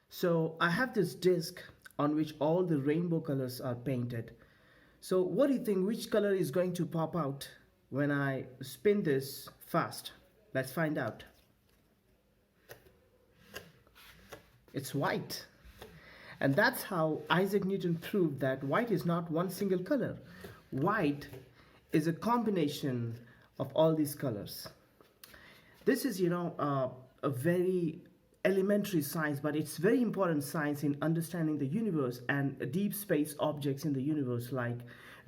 So I have this disc on which all the rainbow colors are painted. So what do you think, which color is going to pop out when I spin this fast? Let's find out. It's white. And that's how Isaac Newton proved that white is not one single color. White is a combination of all these colors. This is, a very elementary science, but it's very important science in understanding the universe and deep space objects in the universe like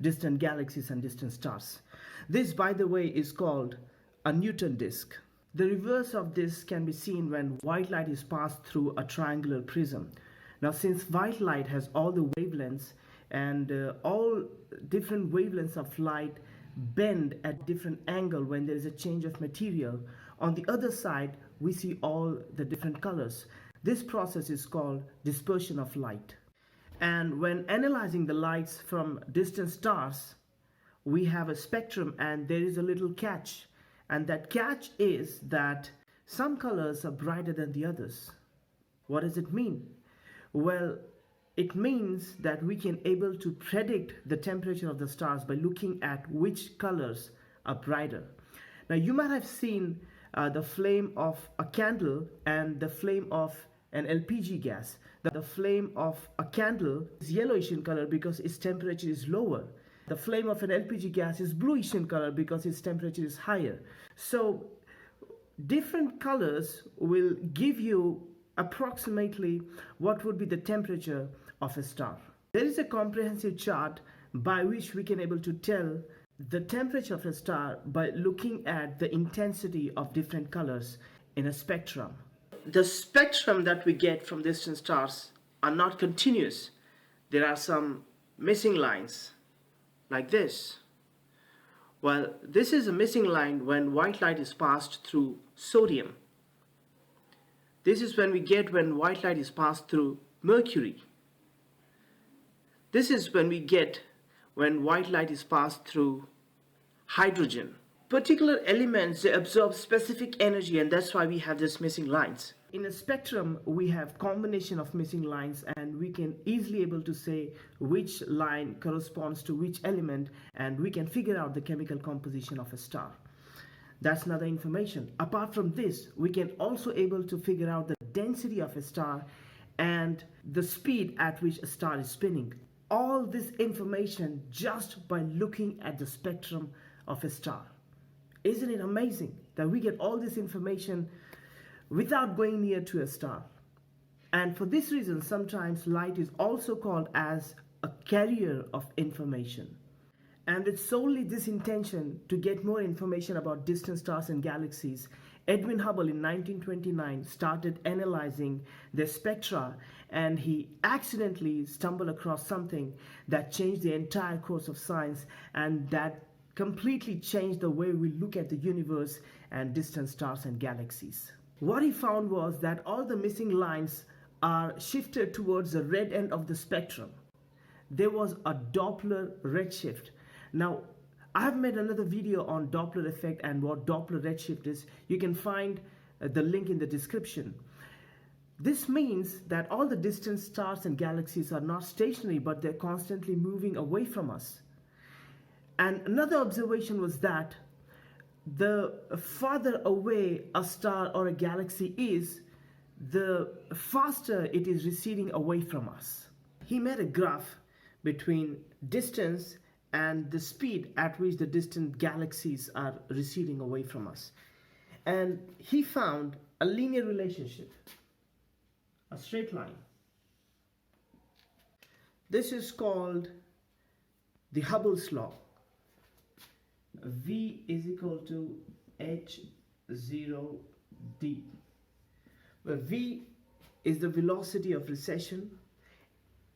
distant galaxies and distant stars. This, by the way, is called a Newton disk. The reverse of this can be seen when white light is passed through a triangular prism. Now, since white light has all the wavelengths and all different wavelengths of light bend at different angle when there is a change of material, on the other side we see all the different colors. This process is called dispersion of light. And when analyzing the lights from distant stars, we have a spectrum, and there is a little catch. And that catch is that some colors are brighter than the others. What does it mean? Well, it means that we can able to predict the temperature of the stars by looking at which colors are brighter. Now, you might have seen the flame of a candle and the flame of an LPG gas. The flame of a candle is yellowish in color because its temperature is lower. The flame of an LPG gas is bluish in color because its temperature is higher. So different colors will give you approximately what would be the temperature of a star. There is a comprehensive chart by which we can able to tell the temperature of a star by looking at the intensity of different colors in a spectrum. The spectrum that we get from distant stars are not continuous. There are some missing lines like this. Well, this is a missing line when white light is passed through sodium. This is when we get when white light is passed through mercury. This is when we get when white light is passed through hydrogen. Particular elements, they absorb specific energy, and that's why we have these missing lines. In a spectrum, we have combination of missing lines, and we can easily able to say which line corresponds to which element, and we can figure out the chemical composition of a star. That's another information. Apart from this, we can also able to figure out the density of a star and the speed at which a star is spinning. All this information just by looking at the spectrum of a star. Isn't it amazing that we get all this information without going near to a star? And for this reason, sometimes light is also called as a carrier of information. And with solely this intention to get more information about distant stars and galaxies, Edwin Hubble in 1929 started analyzing their spectra, and he accidentally stumbled across something that changed the entire course of science, and that completely changed the way we look at the universe and distant stars and galaxies. What he found was that all the missing lines are shifted towards the red end of the spectrum. There was a Doppler redshift. Now, I have made another video on Doppler effect and what Doppler redshift is. You can find the link in the description. This means that all the distant stars and galaxies are not stationary, but they're constantly moving away from us. And another observation was that the farther away a star or a galaxy is, the faster it is receding away from us. He made a graph between distance and the speed at which the distant galaxies are receding away from us. And he found a linear relationship, a straight line. This is called the Hubble's law. V is equal to h0d, where v is the velocity of recession,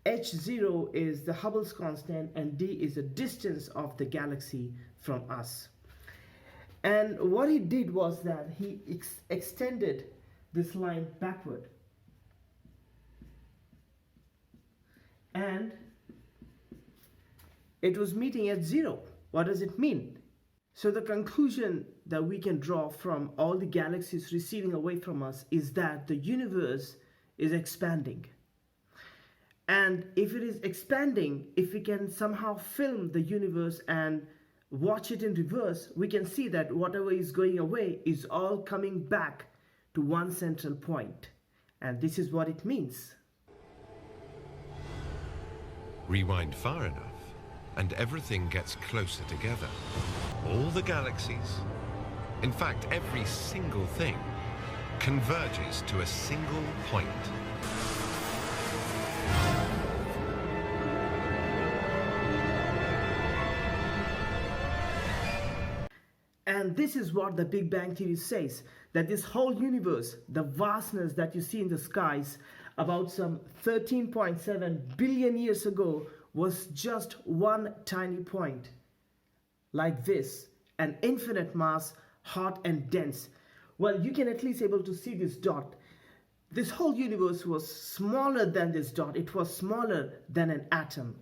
h0 is the Hubble's constant, and d is the distance of the galaxy from us. And what he did was that he extended this line backward, and it was meeting at 0. What does it mean? So the conclusion that we can draw from all the galaxies receding away from us is that the universe is expanding. And if it is expanding, if we can somehow film the universe and watch it in reverse, we can see that whatever is going away is all coming back to one central point. And this is what it means. Rewind far enough, and everything gets closer together. All the galaxies, in fact, every single thing, converges to a single point. And this is what the Big Bang Theory says, that this whole universe, the vastness that you see in the skies, about some 13.7 billion years ago, was just one tiny point. Like this, an infinite mass, hot and dense. Well, you can at least able to see this dot. This whole universe was smaller than this dot. It was smaller than an atom.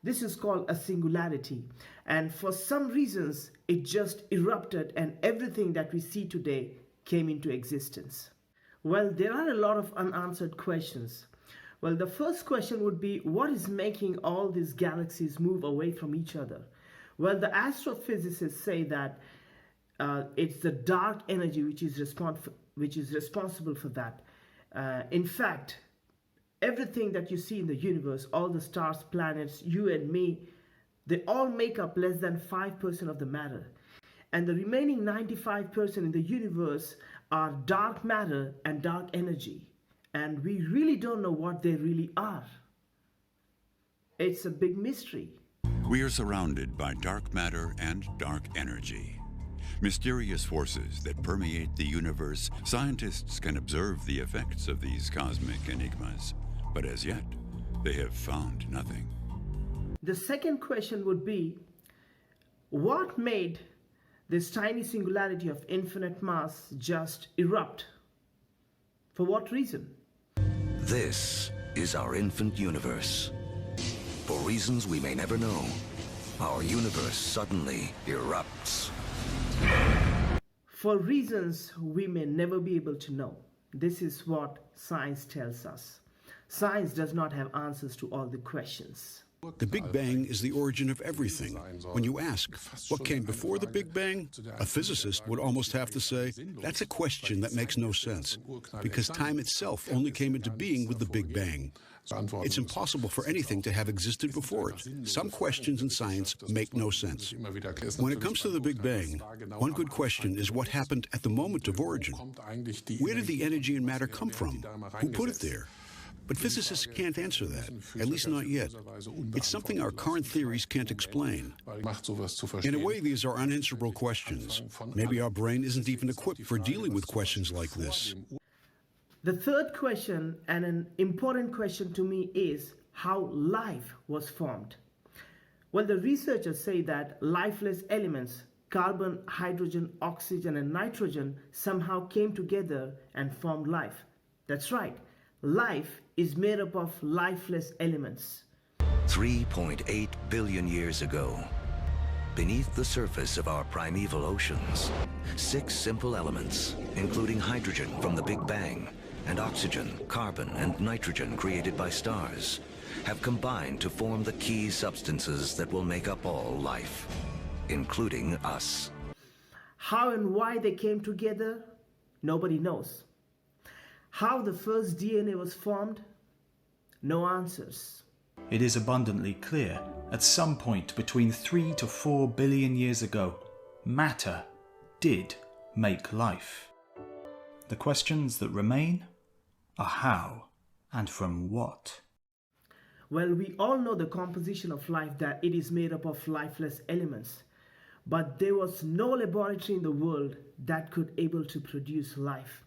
This is called a singularity. And for some reasons, it just erupted and everything that we see today came into existence. Well, there are a lot of unanswered questions. Well, the first question would be, what is making all these galaxies move away from each other? Well, the astrophysicists say that it's the dark energy which is responsible for that. In fact, everything that you see in the universe, all the stars, planets, you and me, they all make up less than 5% of the matter. And the remaining 95% in the universe are dark matter and dark energy. And we really don't know what they really are. It's a big mystery. We are surrounded by dark matter and dark energy. Mysterious forces that permeate the universe. Scientists can observe the effects of these cosmic enigmas, but as yet, they have found nothing. The second question would be, what made this tiny singularity of infinite mass just erupt? For what reason? This is our infant universe. For reasons we may never know, our universe suddenly erupts. For reasons we may never be able to know. This is what science tells us. Science does not have answers to all the questions. The Big Bang is the origin of everything. When you ask, what came before the Big Bang? A physicist would almost have to say, that's a question that makes no sense, because time itself only came into being with the Big Bang. It's impossible for anything to have existed before it. Some questions in science make no sense. When it comes to the Big Bang, one good question is what happened at the moment of origin. Where did the energy and matter come from? Who put it there? But physicists can't answer that, at least not yet. It's something our current theories can't explain. In a way, these are unanswerable questions. Maybe our brain isn't even equipped for dealing with questions like this. The third question, and an important question to me, is how life was formed. Well, the researchers say that lifeless elements, carbon, hydrogen, oxygen, and nitrogen, somehow came together and formed life. That's right. Life is made up of lifeless elements. 3.8 billion years ago, beneath the surface of our primeval oceans, 6 simple elements, including hydrogen from the Big Bang, and oxygen, carbon, and nitrogen created by stars, have combined to form the key substances that will make up all life, including us. How and why they came together, nobody knows. How the first DNA was formed, no answers. It is abundantly clear, at some point between 3 to 4 billion years ago, matter did make life. The questions that remain are how and from what. Well, we all know the composition of life, that it is made up of lifeless elements. But there was no laboratory in the world that could able to produce life.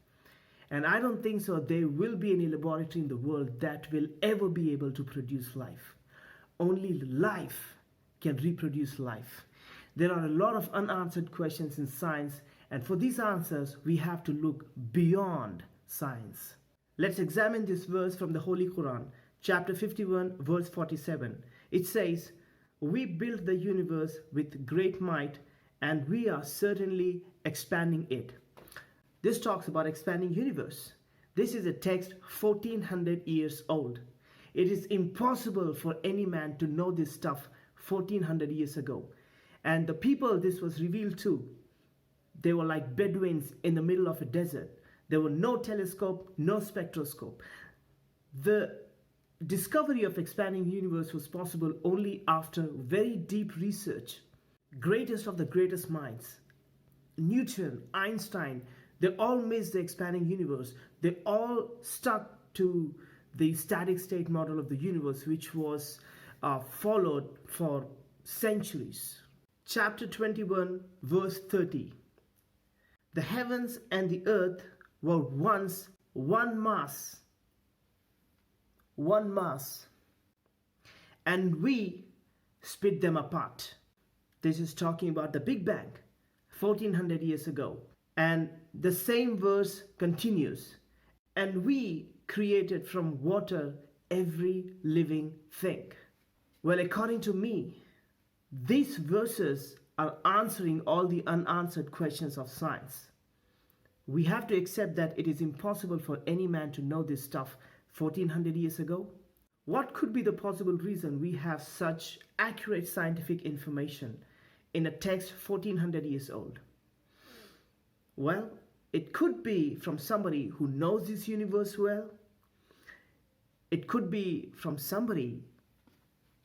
And I don't think so there will be any laboratory in the world that will ever be able to produce life. Only life can reproduce life. There are a lot of unanswered questions in science, and for these answers, we have to look beyond science. Let's examine this verse from the Holy Quran, chapter 51, verse 47. It says, "We built the universe with great might, and we are certainly expanding it." This talks about expanding universe. This is a text 1400 years old. It is impossible for any man to know this stuff 1400 years ago. And the people this was revealed to, they were like Bedouins in the middle of a desert. There were no telescope, no spectroscope. The discovery of expanding universe was possible only after very deep research. Greatest of the greatest minds, Newton, Einstein, they all missed the expanding universe. They all stuck to the static state model of the universe, which was followed for centuries. Chapter 21, verse 30. The heavens and the earth were once one mass, and we split them apart. This is talking about the Big Bang, 1400 years ago. And the same verse continues. And we created from water every living thing. Well, according to me, these verses are answering all the unanswered questions of science. We have to accept that it is impossible for any man to know this stuff 1400 years ago. What could be the possible reason we have such accurate scientific information in a text 1400 years old? Well, it could be from somebody who knows this universe well. It could be from somebody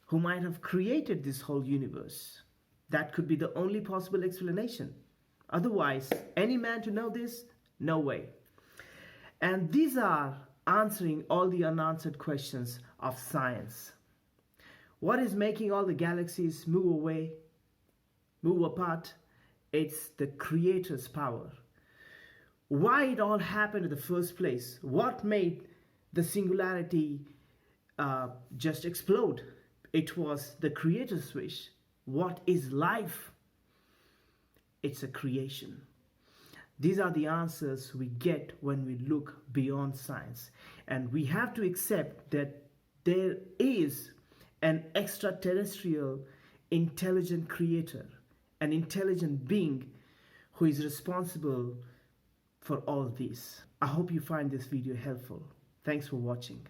who might have created this whole universe. That could be the only possible explanation. Otherwise, any man to know this? No way. And these are answering all the unanswered questions of science. What is making all the galaxies move apart? It's the Creator's power. Why it all happened in the first place? What made the singularity just explode? It was the Creator's wish. What is life? It's a creation. These are the answers we get when we look beyond science. And we have to accept that there is an extraterrestrial intelligent creator, an intelligent being who is responsible for all this. I hope you find this video helpful. Thanks for watching.